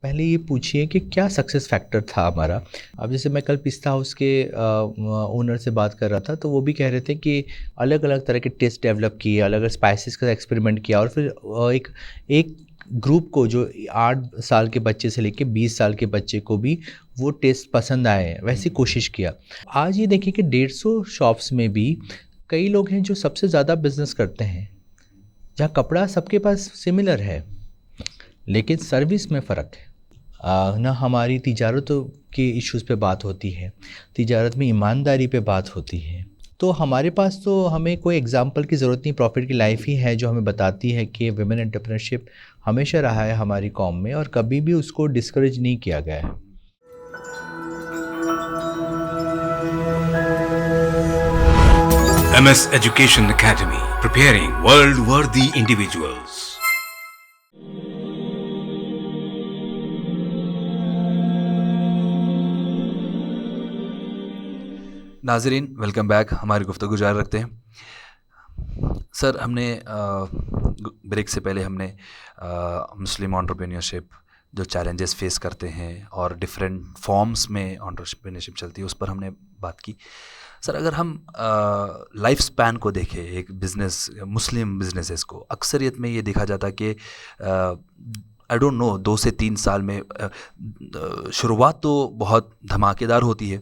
पहले ये पूछिए कि क्या सक्सेस फैक्टर था हमारा। अब जैसे मैं कल पिस्ता हाउस के ओनर से बात कर रहा था, तो वो भी कह रहे थे कि अलग अलग तरह के टेस्ट डेवलप किए, अलग अलग स्पाइसेस का एक्सपेरिमेंट किया और फिर एक एक ग्रुप को जो 8 साल के बच्चे से लेके 20 साल के बच्चे को भी वो टेस्ट पसंद आए, वैसी कोशिश किया। आज ये देखिए कि 150 शॉप्स में भी कई लोग हैं जो सबसे ज़्यादा बिजनेस करते हैं, जहाँ कपड़ा सबके पास सिमिलर है लेकिन सर्विस में फ़र्क है। ना हमारी तिजारतों के इश्यूज़ पे बात होती है, तिजारत में ईमानदारी पे बात होती है। तो हमारे पास तो हमें कोई एग्ज़ाम्पल की ज़रूरत नहीं, प्रॉफिट की लाइफ ही है जो हमें बताती है कि वुमेन एंटरप्रेन्योरशिप हमेशा रहा है हमारी कौम में और कभी भी उसको डिस्करेज नहीं किया गया है। MS Education Academy, preparing world-worthy individuals. नाज़रीन, वेलकम बैक। हमारी गुफ्तगू जारी रखते हैं। सर, हमने ब्रेक से पहले हमने मुस्लिम एंटरप्रेन्योरशिप जो चैलेंजेस फेस करते हैं और डिफरेंट फॉर्म्स में एंटरप्रेन्योरशिप चलती है उस पर हमने बात की। सर, अगर हम लाइफ स्पैन को देखें एक बिज़नेस, मुस्लिम बिजनेसेस को, अक्सरियत में ये देखा जाता है कि आई डोंट नो 2 से 3 साल में शुरुआत तो बहुत धमाकेदार होती है।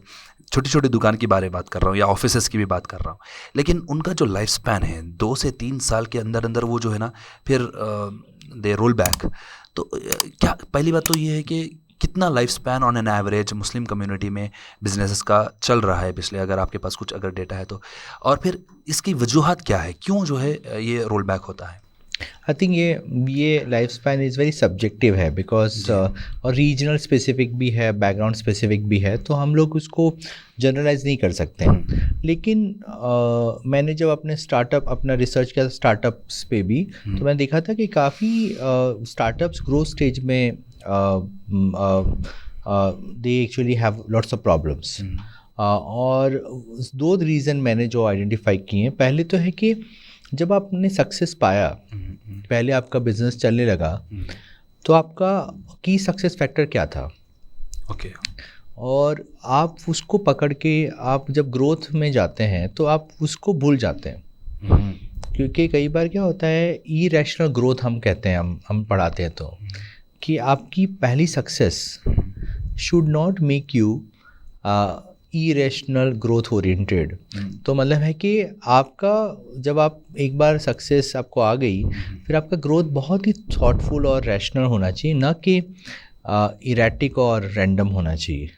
छोटी छोटी दुकान की बात कर रहा हूँ या ऑफिसेस की भी बात कर रहा हूँ, लेकिन उनका जो लाइफ स्पैन है 2 से 3 साल के अंदर अंदर वो जो है ना फिर दे रोल बैक। तो क्या पहली बात तो ये है कि कितना life span on an average Muslim community में बिजनेसेस का चल रहा है पिछले, अगर आपके पास कुछ अगर डेटा है तो, और फिर इसकी वजूहात क्या है, क्यों जो है ये रोल बैक होता है? आई थिंक ये life span is very subjective है बिकॉज और रीजनल स्पेसिफिक भी है, बैकग्राउंड स्पेसिफिक भी है, तो हम लोग उसको जनरलाइज नहीं कर सकते हैं। लेकिन मैंने जब अपना रिसर्च किया स्टार्टअप्स पे भी, तो मैंने देखा था कि काफ़ी स्टार्टअप्स ग्रोथ स्टेज में they actually have lots of problems. और 2 रीज़न मैंने जो आइडेंटिफाई किए हैं, पहले तो है कि जब आपने सक्सेस पाया, पहले आपका बिजनेस चलने लगा, तो आपका की सक्सेस फैक्टर क्या था? ओके। और आप उसको पकड़ के आप जब ग्रोथ में जाते हैं तो आप उसको भूल जाते हैं। क्योंकि कई बार क्या होता है, इरेशनल ग्रोथ हम कहते हैं, हम पढ़ाते हैं तो कि आपकी पहली success should not make you irrational growth oriented. तो मतलब है कि आपका जब आप एक बार सक्सेस आपको आ गई, फिर आपका ग्रोथ बहुत ही थॉटफुल और रैशनल होना चाहिए, ना कि इरेटिक और रैंडम होना चाहिए।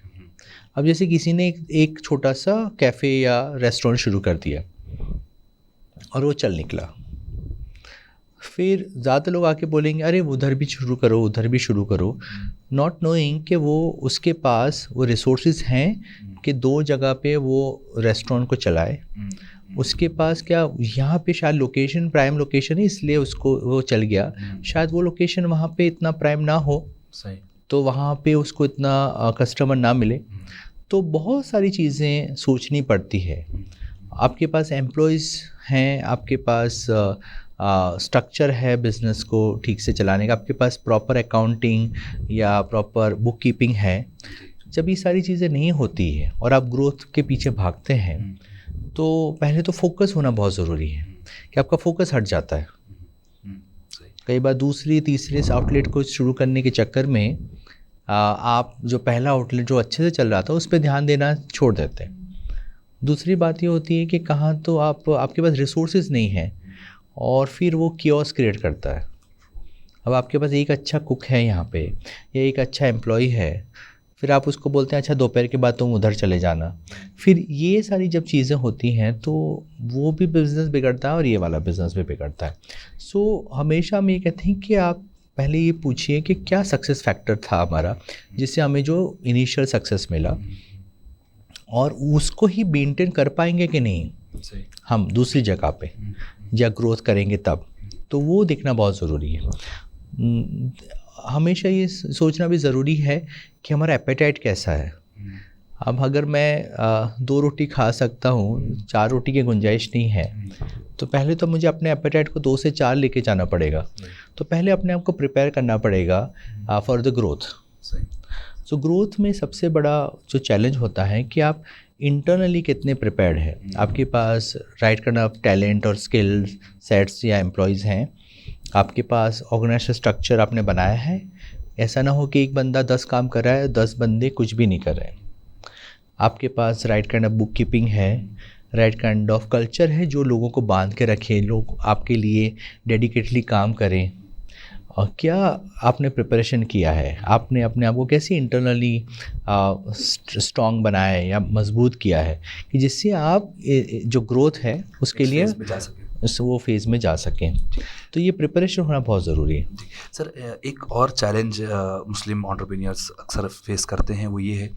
अब जैसे किसी ने एक छोटा सा कैफ़े या रेस्टोरेंट शुरू कर दिया और वो चल निकला, फिर ज़्यादा लोग आके बोलेंगे अरे उधर भी शुरू करो, उधर भी शुरू करो, नॉट नोइंग कि वो उसके पास वो रिसोर्सेज हैं कि 2 जगह पे वो रेस्टोरेंट को चलाए। उसके पास क्या यहाँ पे शायद लोकेशन प्राइम लोकेशन है, इसलिए उसको वो चल गया। शायद वो लोकेशन वहाँ पे इतना प्राइम ना हो, सही, तो वहाँ पे उसको इतना कस्टमर ना मिले। तो बहुत सारी चीज़ें सोचनी पड़ती है। आपके पास एम्प्लॉयज़ हैं, आपके पास स्ट्रक्चर है बिज़नेस को ठीक से चलाने का, आपके पास प्रॉपर अकाउंटिंग या प्रॉपर बुक कीपिंग है। जब ये सारी चीज़ें नहीं होती है और आप ग्रोथ के पीछे भागते हैं, तो पहले तो फोकस होना बहुत ज़रूरी है कि आपका फोकस हट जाता है। कई बार दूसरी तीसरे आउटलेट को शुरू करने के चक्कर में आप जो पहला आउटलेट जो अच्छे से चल रहा था उस पर ध्यान देना छोड़ देते हैं। दूसरी बात ये होती है कि कहाँ तो आपके पास रिसोर्सेज नहीं है और फिर वो कियोस्क क्रिएट करता है। अब आपके पास एक अच्छा कुक है यहाँ पे या एक अच्छा एम्प्लॉय है, फिर आप उसको बोलते हैं अच्छा दोपहर के बाद तुम उधर चले जाना। फिर ये सारी जब चीज़ें होती हैं तो वो भी बिज़नेस बिगड़ता है और ये वाला बिज़नेस भी बिगड़ता है। सो हमेशा हम ये कहते हैं कि आप पहले ये पूछिए कि क्या सक्सेस फैक्टर था हमारा जिससे हमें जो इनिशियल सक्सेस मिला, और उसको ही मेंटेन कर पाएंगे कि नहीं सही, हम दूसरी जगह पे या ग्रोथ करेंगे तब, तो वो देखना बहुत ज़रूरी है। हमेशा ये सोचना भी ज़रूरी है कि हमारा एपेटाइट कैसा है। अब अगर मैं 2 रोटी खा सकता हूँ, 4 रोटी की गुंजाइश नहीं है, तो पहले तो मुझे अपने एपेटाइट को 2 से 4 लेके जाना पड़ेगा। तो पहले अपने आप को प्रिपेयर करना पड़ेगा फॉर द ग्रोथ। सही। सो ग्रोथ में सबसे बड़ा जो चैलेंज होता है कि आप इंटरनली कितने प्रिपेयर्ड हैं, आपके पास राइट काइंड ऑफ टैलेंट और स्किल्स सेट्स या एम्प्लॉयज़ हैं, आपके पास ऑर्गेनाइजेशन स्ट्रक्चर आपने बनाया है। ऐसा ना हो कि एक बंदा 10 काम कर रहा है, 10 बंदे कुछ भी नहीं कर रहे हैं। आपके पास right kind of bookkeeping है, राइट काइंड ऑफ कल्चर है जो लोगों को बांध के रखे, लोग आपके लिए डेडिकेटली काम करें। और क्या आपने प्रिपरेशन किया है, आपने अपने आप को कैसे इंटरनली स्ट्रॉन्ग बनाया है या मजबूत किया है कि जिससे आप जो ग्रोथ है उसके लिए फेज में जा सके। वो फेज़ में जा सकें। तो ये प्रिपरेशन होना बहुत ज़रूरी है। जी सर, एक और चैलेंज मुस्लिम एंटरप्रेन्योर्स अक्सर फेस करते हैं, वो ये है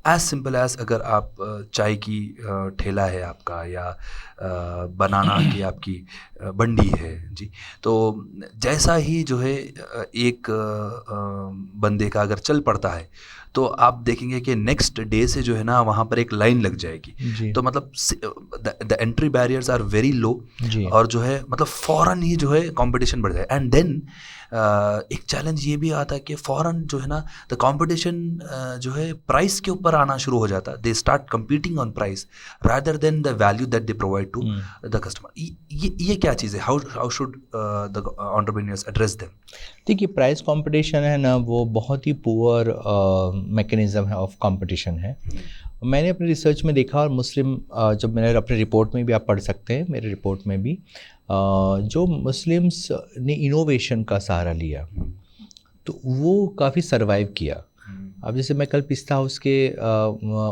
एज सिंपल एज अगर आप चाय की ठेला है आपका या बनाना की आपकी बंडी है जी, तो जैसा ही जो है एक बंदे का अगर चल पड़ता है तो आप देखेंगे कि नेक्स्ट डे से जो है ना वहाँ पर एक लाइन लग जाएगी। तो मतलब the entry barriers are very low और जो है मतलब फ़ौरन ही जो है कंपटीशन बढ़ जाए। एंड देन एक चैलेंज ये भी आता है कि फ़ौरन जो है ना द कंपटीशन जो है प्राइस के ऊपर आना शुरू हो जाता है। They start competing on price rather than the value that they provide to the customer. ये क्या चीज़ है? How should the entrepreneurs address them? देखिए, प्राइस कंपटीशन है ना, वो बहुत ही पुअर मैकेनिज़्म है ऑफ कंपटीशन है। मैंने अपने रिसर्च में देखा और मुस्लिम जब मैंने अपने रिपोर्ट में भी आप पढ़ सकते हैं, मेरे रिपोर्ट में भी जो मुस्लिम्स ने इनोवेशन का सहारा लिया तो वो काफ़ी सरवाइव किया। अब जैसे मैं कल पिस्ता हाउस के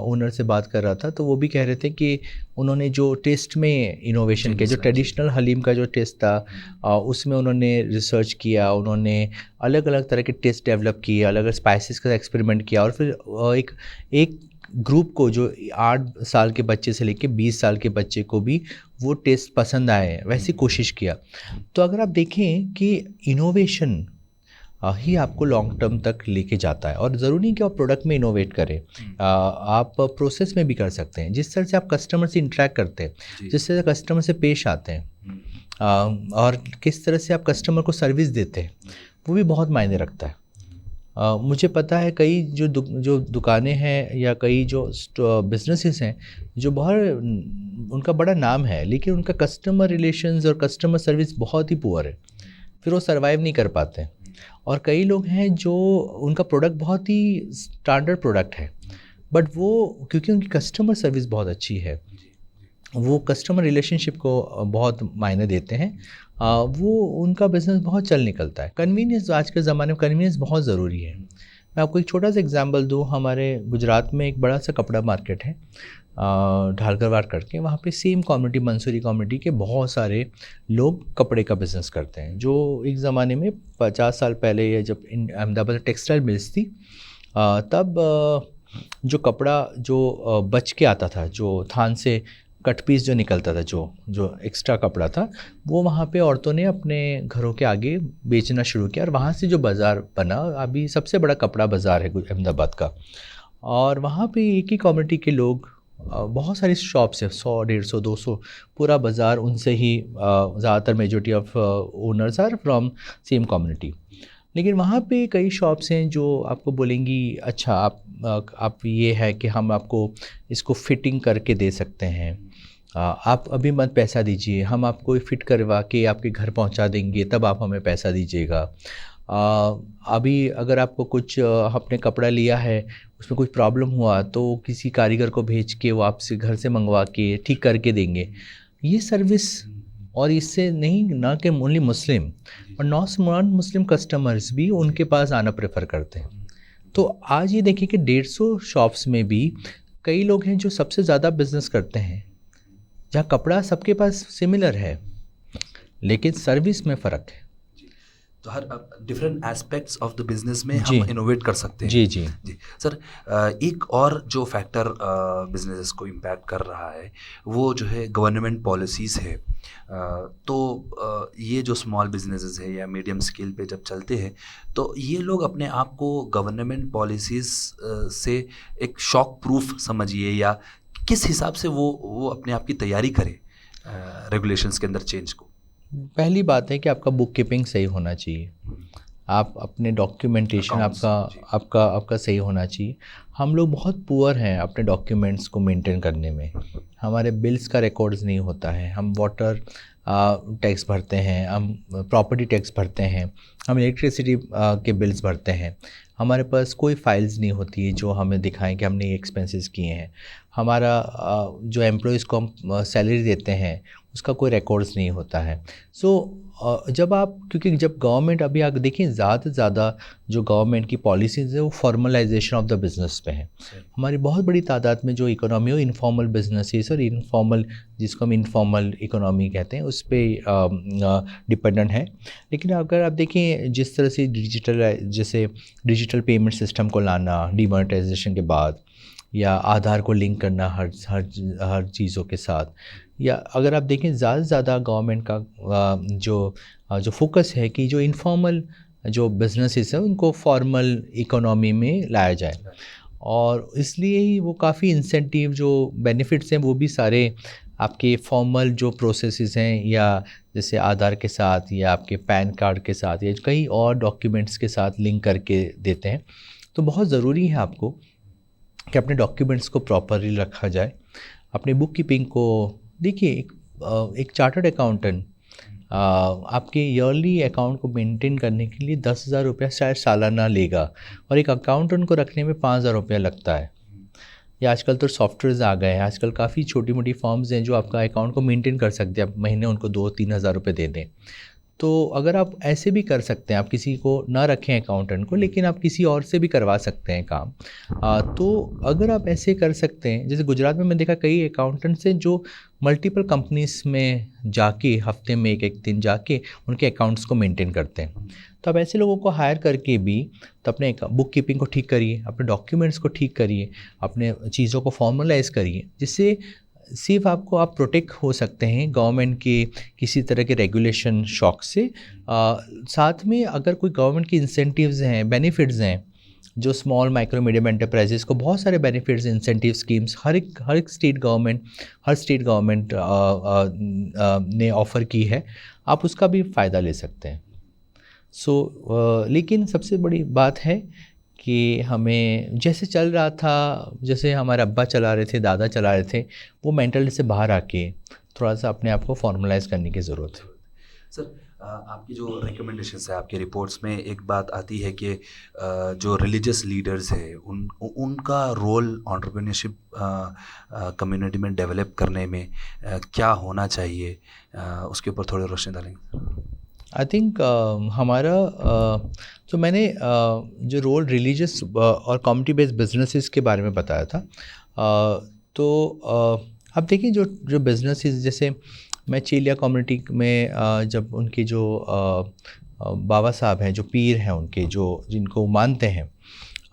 ओनर से बात कर रहा था तो वो भी कह रहे थे कि उन्होंने जो टेस्ट में इनोवेशन किया, जो ट्रेडिशनल हलीम का जो टेस्ट था उसमें उन्होंने रिसर्च किया, उन्होंने अलग अलग तरह के टेस्ट डेवलप किए, अलग अलग स्पाइसेस का एक्सपेरिमेंट किया और फिर एक ग्रुप को जो 8 साल के बच्चे से लेके 20 साल के बच्चे को भी वो टेस्ट पसंद आए, वैसी कोशिश किया। तो अगर आप देखें कि इनोवेशन ही आपको लॉन्ग टर्म तक लेके जाता है और ज़रूरी नहीं कि आप प्रोडक्ट में इनोवेट करें, आप प्रोसेस में भी कर सकते हैं। जिस तरह से आप कस्टमर से इंटरेक्ट करते हैं, जिस तरह से कस्टमर से पेश आते हैं और किस तरह से आप कस्टमर को सर्विस देते हैं, वो भी बहुत मायने रखता है। मुझे पता है कई जो दुकानें हैं या कई जो बिजनेसेस हैं जो बहुत उनका बड़ा नाम है लेकिन उनका कस्टमर रिलेशंस और कस्टमर सर्विस बहुत ही पुअर है, फिर वो सर्वाइव नहीं कर पाते। और कई लोग हैं जो उनका प्रोडक्ट बहुत ही स्टैंडर्ड प्रोडक्ट है बट वो क्योंकि उनकी कस्टमर सर्विस बहुत अच्छी है, वो कस्टमर रिलेशनशिप को बहुत मायने देते हैं, वो उनका बिज़नेस बहुत चल निकलता है। कन्वीनियंस, आज के ज़माने में कन्वीनियंस बहुत ज़रूरी है। मैं आपको एक छोटा सा एग्जांपल दूँ, हमारे गुजरात में एक बड़ा सा कपड़ा मार्केट है ढालगरवाड़ करके, वहाँ पे सेम कम्युनिटी, मंसूरी कम्युनिटी के बहुत सारे लोग कपड़े का बिज़नेस करते हैं। जो एक ज़माने में 50 साल पहले या जब अहमदाबाद टेक्सटाइल मिल्स थी तब जो कपड़ा जो बच के आता था, जो थान से कट पीस जो निकलता था, जो एक्स्ट्रा कपड़ा था, वो वहाँ पे औरतों ने अपने घरों के आगे बेचना शुरू किया और वहाँ से जो बाज़ार बना, अभी सबसे बड़ा कपड़ा बाज़ार है अहमदाबाद का। और वहाँ पे एक ही कम्युनिटी के लोग, बहुत सारी शॉप्स है, 100, 150, 200, पूरा बाज़ार उनसे ही, ज़्यादातर majority of owners are from same community. लेकिन वहाँ पे कई शॉप्स हैं जो आपको बोलेंगी अच्छा आप ये है कि हम आपको इसको फिटिंग करके दे सकते हैं, आप अभी मत पैसा दीजिए, हम आपको फिट करवा के आपके घर पहुँचा देंगे, तब आप हमें पैसा दीजिएगा। अभी अगर आपको कुछ आपने कपड़ा लिया है उसमें कुछ प्रॉब्लम हुआ तो किसी कारीगर को भेज के वो आपसे घर से मंगवा के ठीक करके देंगे। ये सर्विस, और इससे नहीं ना कि ओनली मुस्लिम और नॉन मुस्लिम कस्टमर्स भी उनके पास आना प्रेफर करते हैं। तो आज ये देखिए कि 150 शॉप्स में भी कई लोग हैं जो सबसे ज़्यादा बिजनेस करते हैं, जहाँ कपड़ा सबके पास सिमिलर है लेकिन सर्विस में फ़र्क है। तो हर different aspects of the business में हम इनोवेट कर सकते हैं। जी सर, एक और जो फैक्टर बिजनेसेस को इम्पैक्ट कर रहा है वो जो है गवर्नमेंट पॉलिसीज़ है। तो ये जो स्मॉल बिजनेसेस है या मीडियम स्केल पे जब चलते हैं तो ये लोग अपने आप को गवर्नमेंट पॉलिसीज़ से एक शॉक प्रूफ समझिए, या किस हिसाब से वो अपने आप की तैयारी करें रेगुलेशंस के अंदर चेंज को? पहली बात है कि आपका बुक कीपिंग सही होना चाहिए। आप अपने डॉक्यूमेंटेशन Accounts, आपका आपका आपका सही होना चाहिए। हम लोग बहुत पुअर हैं अपने डॉक्यूमेंट्स को मेंटेन करने में। हमारे बिल्स का रिकॉर्ड्स नहीं होता है, हम वाटर टैक्स भरते हैं, हम प्रॉपर्टी टैक्स भरते हैं, हम इलेक्ट्रिसिटी के बिल्स भरते हैं। हमारे पास कोई फाइल्स नहीं होती है जो हमें दिखाएं कि हमने ये एक्सपेंसेस किए हैं। हमारा जो एम्प्लॉयज़ को हम सैलरी देते हैं उसका कोई रिकॉर्ड्स नहीं होता है। सो जब आप, क्योंकि जब गवर्नमेंट, अभी आप देखिए ज़्यादा से ज़्यादा जो गवर्नमेंट की पॉलिसीज़ है वो फॉर्मलाइजेशन ऑफ द बिज़नेस पे है। हमारी बहुत बड़ी तादाद में जो इकोनॉमी हो इनफॉर्मल बिजनेसेस और इनफॉर्मल, जिसको हम इनफॉर्मल इकोनॉमी कहते हैं, उस पर डिपेंडेंट है। लेकिन अगर आप देखें जिस तरह से जैसे डिजिटल पेमेंट सिस्टम को लाना डिमोनेटाइजेशन के बाद, या आधार को लिंक करना हर चीज़ों के साथ, या अगर आप देखें ज़्यादा से ज़्यादा गवर्नमेंट का जो फोकस है कि जो इनफॉर्मल जो बिजनेसेस हैं उनको फॉर्मल इकोनॉमी में लाया जाए। और इसलिए ही वो काफ़ी इंसेंटिव जो बेनिफिट्स हैं वो भी सारे आपके फॉर्मल जो प्रोसेसेस हैं, या जैसे आधार के साथ या आपके पैन कार्ड के साथ या कई और डॉक्यूमेंट्स के साथ लिंक करके देते हैं। तो बहुत ज़रूरी है आपको कि अपने डॉक्यूमेंट्स को प्रॉपरली रखा जाए। अपने बुक कीपिंग को देखिए, एक चार्टर्ड अकाउंटेंट आपके ईयरली अकाउंट को मेंटेन करने के लिए 10,000 रुपया शायद सालाना लेगा, और एक अकाउंटेंट को रखने में 5,000 रुपया लगता है। या आजकल तो सॉफ्टवेयर्स आ गए हैं, आजकल काफ़ी छोटी मोटी फर्म्स हैं जो आपका अकाउंट को मेंटेन कर सकते हैं, आप महीने उनको 2-3 हज़ार रुपये दे दें। तो अगर आप ऐसे भी कर सकते हैं, आप किसी को ना रखें अकाउंटेंट को, लेकिन आप किसी और से भी करवा सकते हैं काम। तो अगर आप ऐसे कर सकते हैं, जैसे गुजरात में मैंने देखा कई अकाउंटेंट्स हैं जो मल्टीपल कंपनीज़ में जाके हफ्ते में एक दिन जाके उनके अकाउंट्स को मेंटेन करते हैं। तो आप ऐसे लोगों को हायर करके भी तो अपने बुक कीपिंग को ठीक करिए, अपने डॉक्यूमेंट्स को ठीक करिए, अपने चीज़ों को फॉर्मलाइज करिए, जिससे सिर्फ आपको आप प्रोटेक्ट हो सकते हैं गवर्नमेंट के किसी तरह के रेगुलेशन शॉक से। साथ में अगर कोई गवर्नमेंट की इंसेंटिव्स हैं, बेनिफिट्स हैं, जो स्मॉल माइक्रो मीडियम एंटरप्राइजेस को बहुत सारे बेनिफिट्स, इंसेंटिव स्कीम्स हर एक स्टेट गवर्नमेंट ने ऑफ़र की है, आप उसका भी फ़ायदा ले सकते हैं। लेकिन सबसे बड़ी बात है कि हमें जैसे चल रहा था, जैसे हमारे अब्बा चला रहे थे, दादा चला रहे थे, वो मेंटालिटी से बाहर आके थोड़ा सा अपने आप को फॉर्मलाइज करने की ज़रूरत है। सर, आपकी जो रिकमेंडेशंस है आपके रिपोर्ट्स में एक बात आती है कि जो रिलीजियस लीडर्स है उनका रोल एंटरप्रेन्योरशिप कम्युनिटी में डेवलप करने में क्या होना चाहिए, उसके ऊपर थोड़ी रोशनी डालेंगे। आई थिंक हमारा तो मैंने जो रोल रिलीजियस और कम्युनिटी बेस्ड बिजनेसेस के बारे में बताया था। अब देखिए जो बिजनेसेस, जैसे मैं चेलिया कम्युनिटी में जब उनके जो बाबा साहब हैं, जो पीर हैं उनके, जो जिनको मानते हैं,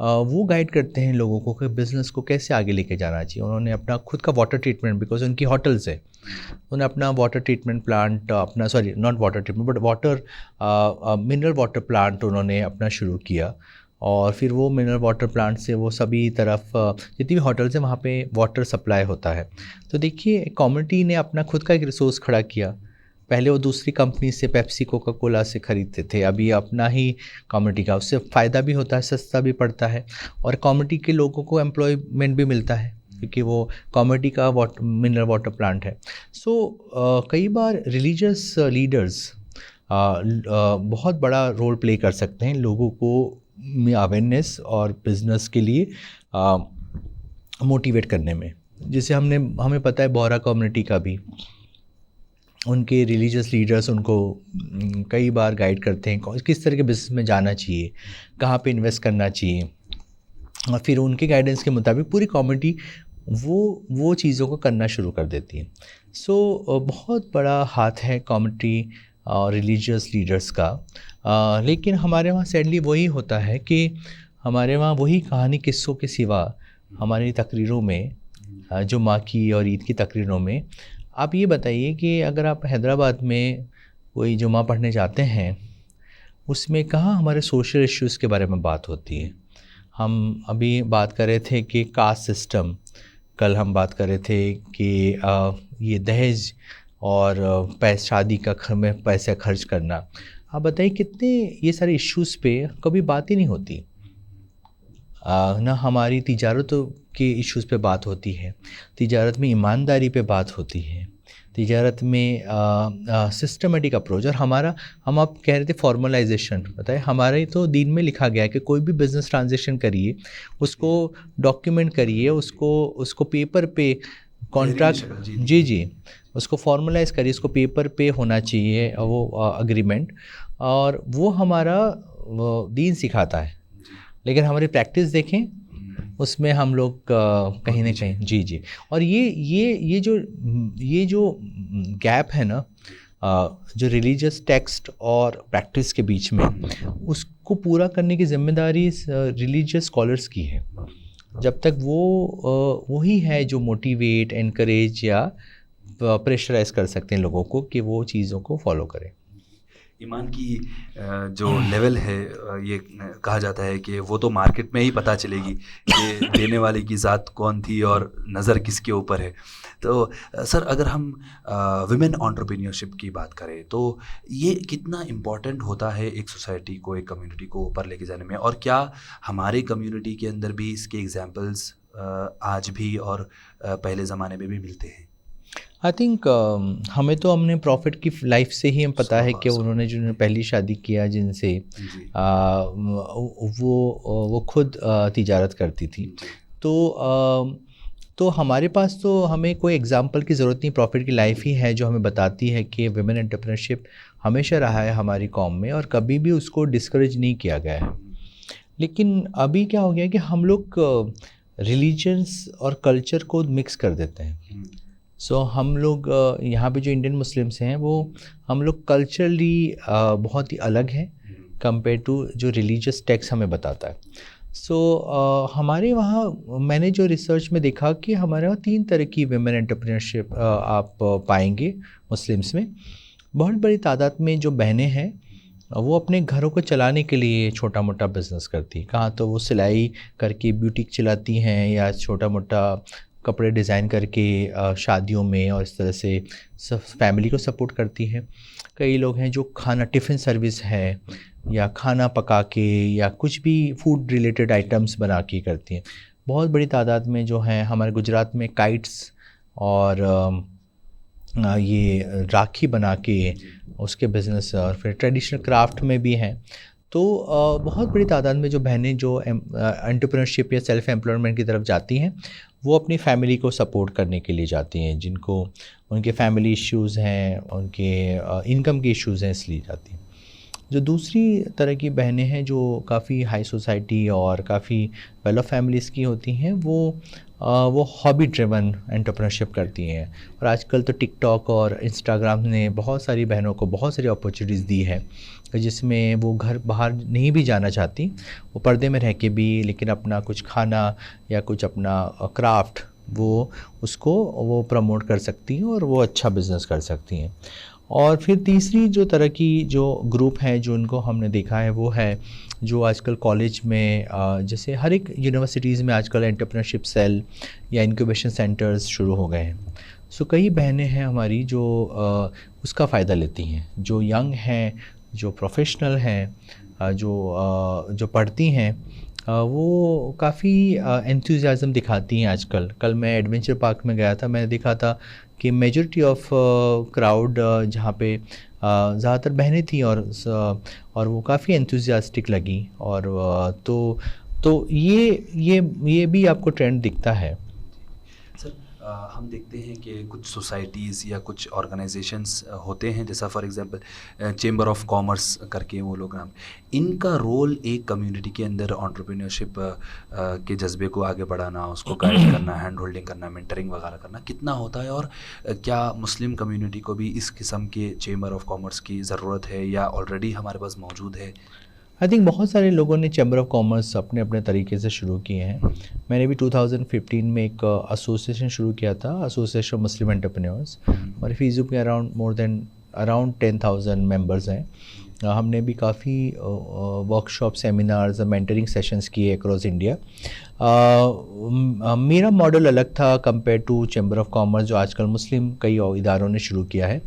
वो गाइड करते हैं लोगों को कि बिज़नेस को कैसे आगे लेके जाना चाहिए। उन्होंने अपना खुद का वाटर ट्रीटमेंट, बिकॉज उनकी होटल्स है, उन्होंने अपना वाटर ट्रीटमेंट प्लांट, अपना not water treatment but water mineral water plant उन्होंने अपना शुरू किया। और फिर वो मिनरल वाटर प्लांट से वो सभी तरफ जितनी भी होटल्स हैं वहाँ पे वाटर सप्लाई होता है। तो देखिए कम्युनिटी ने अपना खुद का एक रिसोर्स खड़ा किया। पहले वो दूसरी कंपनी से, पेप्सी, कोका कोला से ख़रीदते थे, अभी अपना ही कम्युनिटी का, उससे फ़ायदा भी होता है, सस्ता भी पड़ता है, और कम्युनिटी के लोगों को एम्प्लॉयमेंट भी मिलता है क्योंकि वो कम्युनिटी का मिनरल वाटर प्लांट है। कई बार रिलीजियस लीडर्स बहुत बड़ा रोल प्ले कर सकते हैं लोगों को में अवेयरनेस और बिज़नेस के लिए मोटिवेट करने में। जैसे हमें पता है बोहरा कम्युनिटी का भी, उनके रिलीजियस लीडर्स उनको कई बार गाइड करते हैं किस तरह के बिज़नेस में जाना चाहिए, कहाँ पे इन्वेस्ट करना चाहिए, और फिर उनके गाइडेंस के मुताबिक पूरी कम्युनिटी वो चीज़ों को करना शुरू कर देती है। बहुत बड़ा हाथ है कम्युनिटी और रिलीजियस लीडर्स का। लेकिन हमारे वहाँ सैडली वही होता है कि हमारे वहाँ वही कहानी किस्सों के सिवा हमारी तकरीरों में, जो माँ की और ईद की तकरीरों में, आप ये बताइए कि अगर आप हैदराबाद में कोई जुमा पढ़ने जाते हैं, उसमें कहाँ हमारे सोशल इश्यूज़ के बारे में बात होती है। हम अभी बात कर रहे थे कि कास्ट सिस्टम, कल हम बात कर रहे थे कि ये दहेज और शादी का में पैसे खर्च करना। आप बताइए कितने ये सारे इश्यूज़ पे कभी बात ही नहीं होती। ना हमारी तिजारतों के इश्यूज़ पे बात होती है, तिजारत में ईमानदारी पे बात होती है, तिजारत में सिस्टमेटिक अप्रोच। और हम आप कह रहे थे फॉर्मलाइजेशन, बताए हमारे तो दीन में लिखा गया है कि कोई भी बिज़नेस ट्रांजेक्शन करिए, उसको डॉक्यूमेंट करिए, उसको पेपर पे कॉन्ट्रैक्ट, जी, उसको फॉर्मलाइज़ करिए, उसको पेपर पे होना चाहिए वो एग्रीमेंट, और वो हमारा वो दीन सिखाता है। लेकिन हमारी प्रैक्टिस देखें, उसमें हम लोग कहीं ना कहीं, जी, और ये जो गैप है ना, जो रिलीजियस टेक्स्ट और प्रैक्टिस के बीच में, उसको पूरा करने की जिम्मेदारी रिलीजियस स्कॉलर्स की है। जब तक वो वही है जो मोटिवेट, एनकरेज या प्रेशराइज कर सकते हैं लोगों को कि वो चीज़ों को फॉलो करें। ईमान की जो लेवल है, ये कहा जाता है कि वो तो मार्केट में ही पता चलेगी कि देने वाले की ज़ात कौन थी और नज़र किसके ऊपर है। तो सर, अगर हम विमेन एंटरप्रेन्योरशिप की बात करें तो ये कितना इम्पोर्टेंट होता है एक सोसाइटी को, एक कम्युनिटी को ऊपर लेके जाने में, और क्या हमारे कम्युनिटी के अंदर भी इसके एग्जाम्पल्स आज भी और पहले ज़माने में भी मिलते हैं? आई थिंक हमें तो अपने प्रॉफिट की लाइफ से ही हम पता है कि उन्होंने जो पहली शादी किया जिनसे, वो खुद तिजारत करती थी। तो हमारे पास तो हमें कोई एग्जांपल की ज़रूरत नहीं, प्रॉफिट की लाइफ ही है जो हमें बताती है कि विमेन एंटरप्रेन्योरशिप हमेशा रहा है हमारी कौम में और कभी भी उसको डिस्करेज नहीं किया गया है। लेकिन अभी क्या हो गया कि हम लोग रिलीजन्स और कल्चर को मिक्स कर देते हैं। सो हम लोग यहाँ पे जो इंडियन मुस्लिम्स हैं वो हम लोग कल्चरली बहुत ही अलग हैं कंपेयर टू जो रिलीजियस टेक्स्ट हमें बताता है। सो हमारे वहाँ मैंने जो रिसर्च में देखा कि हमारे वहाँ 3 तरह की विमेन एंटरप्रेन्योरशिप आप पाएंगे मुस्लिम्स में। बहुत बड़ी तादाद में जो बहनें हैं वो अपने घरों को चलाने के लिए छोटा मोटा बिज़नेस करती, कहाँ तो वो सिलाई करके ब्यूटीक चलाती हैं या छोटा मोटा कपड़े डिज़ाइन करके शादियों में और इस तरह से फैमिली को सपोर्ट करती हैं। कई लोग हैं जो खाना टिफ़िन सर्विस है या खाना पका के या कुछ भी फूड रिलेटेड आइटम्स बना के करती हैं। बहुत बड़ी तादाद में जो हैं हमारे गुजरात में काइट्स और ये राखी बना के उसके बिज़नेस, और फिर ट्रेडिशनल क्राफ्ट में भी हैं। तो बहुत बड़ी तादाद में जो बहनें जो एंटरप्रेन्योरशिप या सेल्फ एम्प्लॉयमेंट की तरफ जाती हैं वो अपनी फैमिली को सपोर्ट करने के लिए जाती हैं, जिनको उनके फैमिली इश्यूज़ हैं, उनके इनकम के इश्यूज़ हैं, इसलिए जाती हैं। जो दूसरी तरह की बहनें हैं जो काफ़ी हाई सोसाइटी और काफ़ी वेल ऑफ फैमिलीज़ की होती हैं, वो हॉबी ड्रिवन एंटरप्रेन्योरशिप करती हैं। और आजकल तो टिकटॉक और इंस्टाग्राम ने बहुत सारी बहनों को बहुत सारी अपॉर्चुनिटीज़ दी है, जिसमें वो घर बाहर नहीं भी जाना चाहती, वो पर्दे में रह के भी लेकिन अपना कुछ खाना या कुछ अपना क्राफ्ट वो प्रमोट कर सकती हैं और वो अच्छा बिज़नेस कर सकती हैं। और फिर तीसरी जो तरह की जो ग्रुप है जो उनको हमने देखा है वो है जो आजकल कॉलेज में जैसे हर एक यूनिवर्सिटीज़ में आजकल एंटरप्रेन्योरशिप सेल या इंक्यूबेशन सेंटर्स शुरू हो गए हैं। सो कई बहनें हैं हमारी जो उसका फ़ायदा लेती हैं, जो यंग हैं, जो प्रोफेशनल हैं, जो पढ़ती हैं, वो काफ़ी एंथुसियाज़म दिखाती हैं आजकल। कल मैं एडवेंचर पार्क में गया था, मैंने देखा था कि मेजॉरिटी ऑफ क्राउड जहाँ पे ज़्यादातर बहनें थी और वो काफ़ी एंथुसियास्टिक लगी। और तो ये भी आपको ट्रेंड दिखता है। सर, हम देखते हैं कि कुछ सोसाइटीज़ या कुछ ऑर्गेनाइजेशंस होते हैं, जैसा for example chamber of commerce करके वो लोग नाम, इनका रोल एक कम्युनिटी के अंदर एंटरप्रेन्योरशिप के जज्बे को आगे बढ़ाना, उसको गाइड करना, हैंड होल्डिंग करना, मेंटरिंग वगैरह करना कितना होता है, और क्या मुस्लिम कम्युनिटी को भी इस किस्म के चेंबर ऑफ कॉमर्स की ज़रूरत है या ऑलरेडी हमारे पास मौजूद है? आई थिंक बहुत सारे लोगों ने चैम्बर ऑफ कॉमर्स अपने अपने तरीके से शुरू किए हैं। मैंने भी 2015 में एक एसोसिएशन शुरू किया था, एसोसिएशन ऑफ मुस्लिम एंटरप्रेन्योर्स। हमारे फेसबुक में अराउंड 10,000 मेंबर्स हैं। हमने भी काफ़ी वर्कशॉप, सेमिनार्स, मेंटरिंग सेशंस किए अक्रॉस इंडिया। मेरा मॉडल अलग था compare to chamber of commerce जो आजकल मुस्लिम कई इदारों ने शुरू किया है।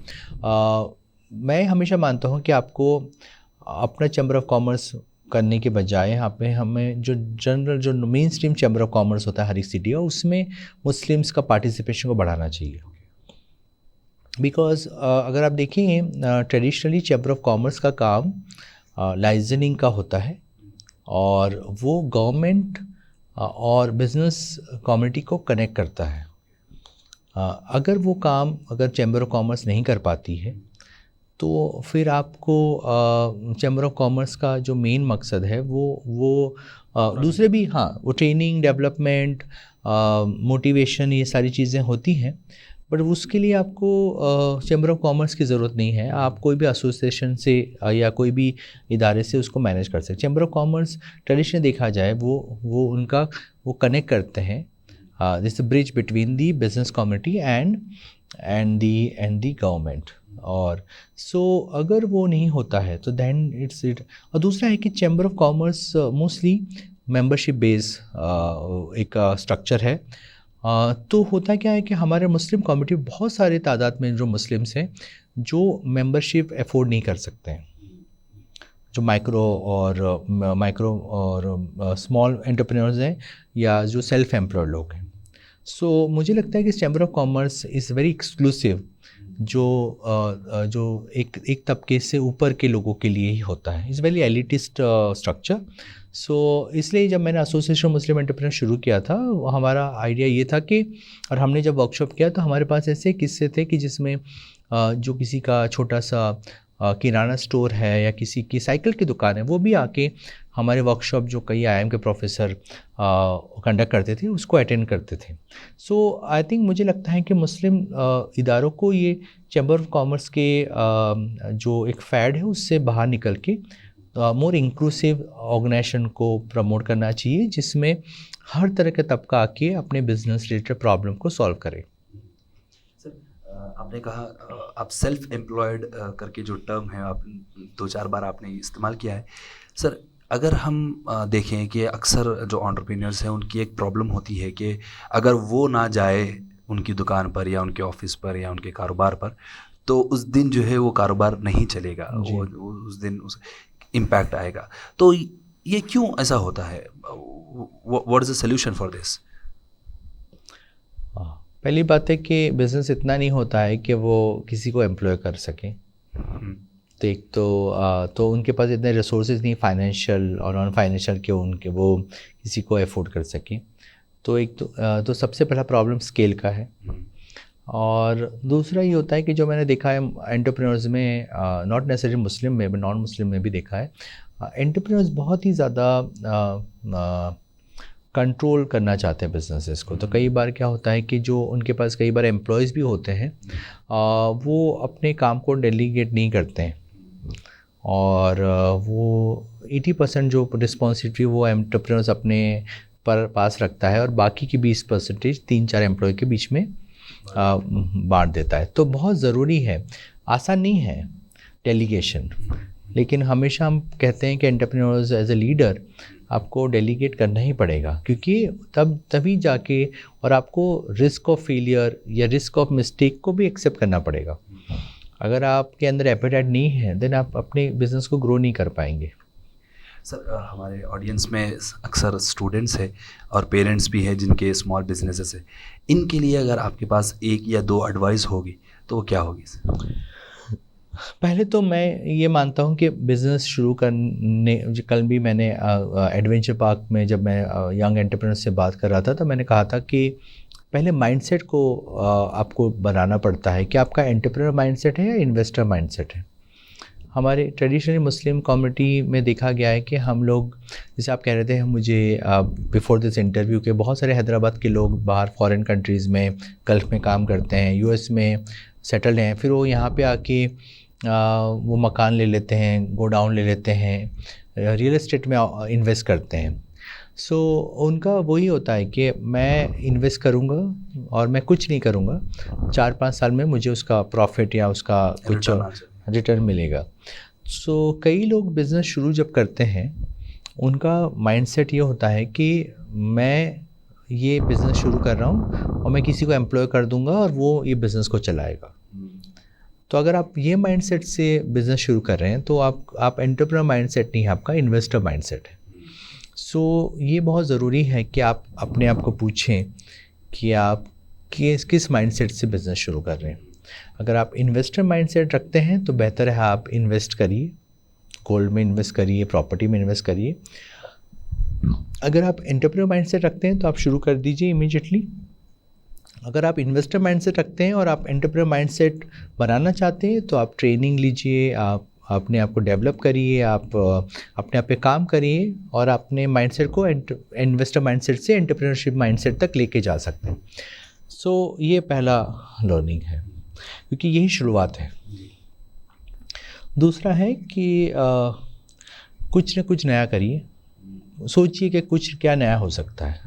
मैं हमेशा मानता हूँ कि आपको अपना चैम्बर ऑफ कॉमर्स करने के बजाय यहाँ पे हमें जो जनरल जो main stream chamber of commerce होता है हर एक सिटी का, उसमें मुस्लिम्स का पार्टिसिपेशन को बढ़ाना चाहिए। बिकॉज अगर आप देखें ट्रेडिशनली चैम्बर ऑफ कॉमर्स का काम लाइसेंसिंग का होता है, और वो गवर्नमेंट और बिजनेस कम्युनिटी को कनेक्ट करता है। अगर वो काम अगर चैम्बर ऑफ कॉमर्स नहीं कर पाती है, तो फिर आपको चैम्बर ऑफ कॉमर्स का जो मेन मकसद है वो दूसरे भी, हाँ, वो ट्रेनिंग, डेवलपमेंट, मोटिवेशन, ये सारी चीज़ें होती हैं, बट उसके लिए आपको चैम्बर ऑफ कॉमर्स की ज़रूरत नहीं है। आप कोई भी एसोसिएशन से या कोई भी इदारे से उसको मैनेज कर सकते हैं। चैम्बर ऑफ कॉमर्स ट्रेडिशनली देखा जाए वो उनका वो कनेक्ट करते हैं, this bridge between the business community and the government. और अगर वो नहीं होता है तो देन इट्स इट। और दूसरा है कि chamber of commerce mostly membership base एक स्ट्रक्चर है। तो होता क्या है कि हमारे मुस्लिम कम्युनिटी बहुत सारे तादाद में जो मुस्लिम्स हैं जो मेंबरशिप अफोर्ड नहीं कर सकते हैं, जो माइक्रो और स्मॉल एंटरप्रेन्योर्स हैं या जो सेल्फ एम्प्लॉयड लोग हैं। मुझे लगता है कि chamber of commerce is very exclusive, जो एक तबके से ऊपर के लोगों के लिए ही होता है। Is very elitist structure. इसलिए जब मैंने एसोसिएशन मुस्लिम एंटरप्रेन्योर शुरू किया था, हमारा आइडिया ये था कि, और हमने जब वर्कशॉप किया तो हमारे पास ऐसे किस्से थे कि जिसमें जो किसी का छोटा सा किराना स्टोर है या किसी की साइकिल की दुकान है, वो भी आके हमारे वर्कशॉप जो कई IIM के प्रोफेसर कंडक्ट करते थे उसको अटेंड करते थे। आई थिंक मुझे लगता है कि मुस्लिम इदारों को ये चैम्बर ऑफ कॉमर्स के जो एक फैड है उससे बाहर निकल के मोर इंक्लूसिव ऑर्गेनाइजेशन को प्रमोट करना चाहिए, जिसमें हर तरह का तबका आके अपने बिजनेस रिलेटेड प्रॉब्लम को सॉल्व करे। आपने कहा आप सेल्फ एम्प्लॉयड करके जो टर्म है आप 2-4 बार आपने इस्तेमाल किया है। सर, अगर हम देखें कि अक्सर जो एंटरप्रेन्योर्स हैं उनकी एक प्रॉब्लम होती है कि अगर वो ना जाए उनकी दुकान पर या उनके ऑफिस पर या उनके कारोबार पर, तो उस दिन जो है वो कारोबार नहीं चलेगा, वो उस दिन उस इम्पैक्ट आएगा। तो ये क्यों ऐसा होता है? What is the solution for this? पहली बात है कि बिज़नेस इतना नहीं होता है कि वो किसी को एम्प्लॉय कर सकें। तो एक तो उनके पास इतने रिसोर्सेज नहीं, फाइनेंशियल और नॉन फाइनेंशियल, के उनके वो किसी को अफोर्ड कर सकें। तो एक तो सबसे पहला प्रॉब्लम स्केल का है। और दूसरा ये होता है कि जो मैंने देखा है एंटरप्रेन्योर्स में, नॉट नेसेसरी मुस्लिम में, नॉन मुस्लिम में भी देखा है, एंटरप्रेन्योर्स बहुत ही ज़्यादा कंट्रोल करना चाहते हैं बिजनेसेस को। तो कई बार क्या होता है कि जो उनके पास कई बार एम्प्लॉयज़ भी होते हैं, वो अपने काम को डेलीगेट नहीं करते हैं, और वो 80% जो रिस्पॉन्सिबिलिटी वो एंटरप्रेन्योर्स अपने पास रखता है, और बाकी की 20% 3-4 एम्प्लॉय के बीच में बांट देता है। तो बहुत ज़रूरी है, आसान नहीं है डेलीगेशन, लेकिन हमेशा हम कहते हैं कि एंटरप्रेन्योर्स एज ए लीडर आपको डेलीगेट करना ही पड़ेगा, क्योंकि तभी जाके, और आपको रिस्क ऑफ फेलियर या रिस्क ऑफ मिस्टेक को भी एक्सेप्ट करना पड़ेगा। अगर आपके अंदर एपेटाइट नहीं है, देन आप अपने बिजनेस को ग्रो नहीं कर पाएंगे। सर, हमारे ऑडियंस में अक्सर स्टूडेंट्स हैं और पेरेंट्स भी हैं जिनके स्मॉल बिजनेसेस है। इनके लिए अगर आपके पास 1 या 2 एडवाइस होगी तो वो क्या होगी सर? पहले तो मैं ये मानता हूँ कि बिज़नेस शुरू करने, कल भी मैंने एडवेंचर पार्क में जब मैं यंग एंटरप्रेन्योर से बात कर रहा था, तो मैंने कहा था कि पहले माइंडसेट को आपको बनाना पड़ता है कि आपका एंटरप्रेन्योर माइंडसेट है या इन्वेस्टर माइंडसेट है। हमारे ट्रेडिशनली मुस्लिम कम्युनिटी में देखा गया है कि हम लोग, जैसे आप कह रहे थे मुझे बिफोर दिस इंटरव्यू, के बहुत सारे हैदराबाद के लोग बाहर फॉरेन कंट्रीज़ में, गल्फ़ में काम करते हैं, US में सेटल्ड हैं, फिर वो यहाँ पे आके वो मकान ले लेते हैं, गोडाउन ले लेते हैं, रियल एस्टेट में इन्वेस्ट करते हैं। उनका वही होता है कि मैं इन्वेस्ट करूँगा और मैं कुछ नहीं करूँगा, 4-5 साल में मुझे उसका प्रॉफिट या उसका कुछ रिटर्न मिलेगा। कई लोग बिज़नेस शुरू जब करते हैं, उनका माइंडसेट ये होता है कि मैं ये बिज़नेस शुरू कर रहा हूँ और मैं किसी को एम्प्लॉय कर दूँगा और वो ये बिज़नेस को चलाएगा। तो अगर आप ये माइंडसेट से बिज़नेस शुरू कर रहे हैं तो आप एंटरप्रेन्योर माइंडसेट नहीं है, आपका इन्वेस्टर माइंडसेट है। सो ये बहुत ज़रूरी है कि आप अपने आप को पूछें कि आप किस माइंडसेट से बिज़नेस शुरू कर रहे हैं। अगर आप इन्वेस्टर माइंडसेट रखते हैं तो बेहतर है आप इन्वेस्ट करिए, गोल्ड में इन्वेस्ट करिए, प्रॉपर्टी में इन्वेस्ट करिए। अगर आप एंटरप्रेन्योर माइंडसेट रखते हैं तो आप शुरू कर दीजिए इमीडिएटली। अगर आप इन्वेस्टर माइंडसेट रखते हैं और आप एंटरप्रेन्योर माइंडसेट बनाना चाहते हैं तो आप ट्रेनिंग लीजिए, आप अपने आप को डेवलप करिए, आप अपने आप पे काम करिए और अपने माइंडसेट को इन्वेस्टर माइंडसेट से एंटरप्रेन्योरशिप माइंडसेट तक लेके जा सकते हैं। सो ये पहला लर्निंग है, क्योंकि यही शुरुआत है। दूसरा है कि कुछ न कुछ नया करिए। सोचिए कि कुछ क्या नया हो सकता है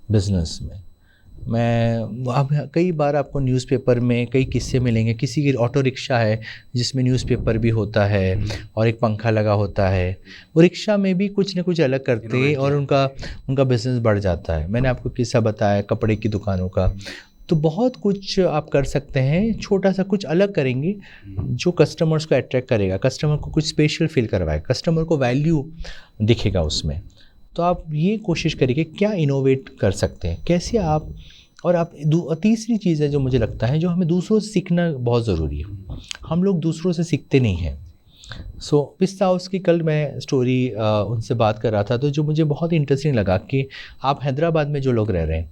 बिज़नेस में। अब कई बार आपको न्यूज़पेपर में कई किस्से मिलेंगे। किसी की ऑटो रिक्शा है जिसमें न्यूज़पेपर भी होता है और एक पंखा लगा होता है। वो रिक्शा में भी कुछ न कुछ अलग करते हैं और उनका बिज़नेस बढ़ जाता है। मैंने आपको किस्सा बताया कपड़े की दुकानों का। तो बहुत कुछ आप कर सकते हैं, छोटा सा कुछ अलग करेंगे जो कस्टमर्स को अट्रैक्ट करेगा, कस्टमर को कुछ स्पेशल फील करवाएगा, कस्टमर को वैल्यू दिखेगा उसमें। तो आप ये कोशिश करिए कि क्या इनोवेट कर सकते हैं, कैसे आप। और आप तीसरी चीज़ है जो मुझे लगता है, जो हमें दूसरों से सीखना बहुत ज़रूरी है। हम लोग दूसरों से सीखते नहीं हैं। सो पिस्ता हाउस की कल मैं स्टोरी उनसे बात कर रहा था, तो जो मुझे बहुत इंटरेस्टिंग लगा कि आप हैदराबाद में जो लोग रह रहे हैं,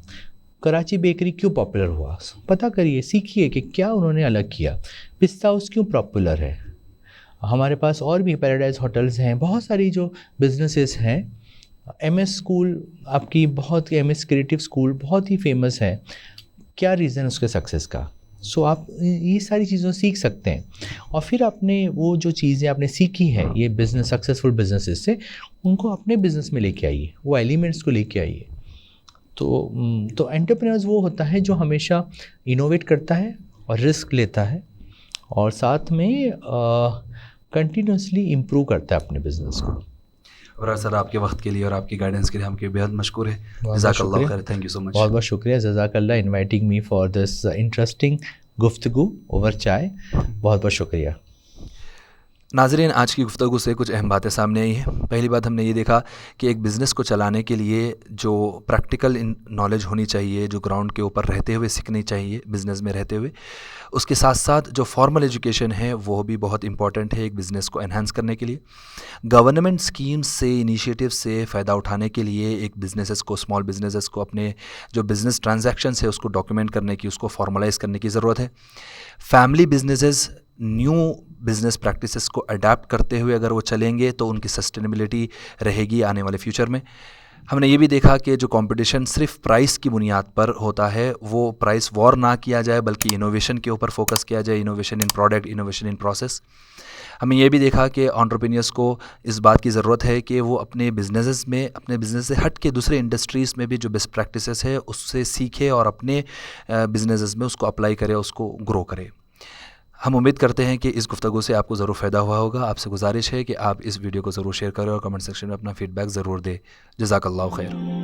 कराची बेकरी क्यों पॉपुलर हुआ, पता करिए, सीखिए कि क्या उन्होंने अलग किया। पिस्ता हाउस क्यों पॉपुलर है। हमारे पास और भी पैराडाइज होटल्स हैं, बहुत सारी जो बिजनेसेस हैं। MS स्कूल आपकी बहुत, MS क्रिएटिव स्कूल बहुत ही फेमस है। क्या रीज़न उसके सक्सेस का। सो आप ये सारी चीज़ें सीख सकते हैं और फिर आपने वो जो चीज़ें आपने सीखी हैं ये बिज़नेस, सक्सेसफुल बिजनेसेस से, उनको अपने बिज़नेस में लेके आइए, वो एलिमेंट्स को लेके आइए। तो एंटरप्रेन्योर्स वो होता है जो हमेशा इनोवेट करता है और रिस्क लेता है और साथ में कंटिन्यूसली इम्प्रूव करता है अपने बिज़नेस को। और सर आपके वक्त के लिए और आपकी गाइडेंस के लिए हमके बेहद मशकूर है। जज़ाकल्लाह खैर, थैंक यू सो मच। बहुत बहुत शुक्रिया, जज़ाकल्लाह inviting me for this interesting गुफ्तगू ओवर चाय। बहुत बहुत शुक्रिया। नाज़रीन, आज की गुफ्तगू से कुछ अहम बातें सामने आई हैं। पहली बात हमने ये देखा कि एक बिज़नेस को चलाने के लिए जो प्रैक्टिकल नॉलेज होनी चाहिए, जो ग्राउंड के ऊपर रहते हुए सीखनी चाहिए बिज़नेस में रहते हुए, उसके साथ साथ जो फॉर्मल एजुकेशन है वो भी बहुत इंपॉर्टेंट है एक बिज़नेस को एनहांस करने के लिए। गवर्नमेंट स्कीम्स से, इनिशिएटिव से फ़ायदा उठाने के लिए एक बिज़नेसेस को, स्मॉल बिज़नेसेस को अपने जो बिज़नेस ट्रांजैक्शंस है उसको डॉक्यूमेंट करने की, उसको फॉर्मलाइज़ करने की ज़रूरत है। Family businesses new business practices को अडेप्ट करते हुए अगर वो चलेंगे तो उनकी सस्टेनेबिलिटी रहेगी आने वाले फ्यूचर में। हमने ये भी देखा कि जो कंपटीशन सिर्फ प्राइस की बुनियाद पर होता है, वो प्राइस वॉर ना किया जाए बल्कि इनोवेशन के ऊपर फोकस किया जाए, innovation in product, innovation in process. हमें ये भी देखा कि एंटरप्रेन्योर्स को इस बात की ज़रूरत है कि वो अपने बिज़नेस में, अपने बिज़नेस से हट के दूसरे इंडस्ट्रीज़ में भी जो बेस्ट प्रैक्टिसेस है उससे सीखे और अपने बिज़नेस में उसको अप्लाई करे, उसको ग्रो करे। हम उम्मीद करते हैं कि इस गुफ्तगू से आपको ज़रूर फ़ायदा हुआ होगा। आपसे गुजारिश है कि आप इस वीडियो को ज़रूर शेयर करें और कमेंट सेक्शन में अपना फ़ीडबैक ज़रूर दें। जज़ाकल्लाहु खैर।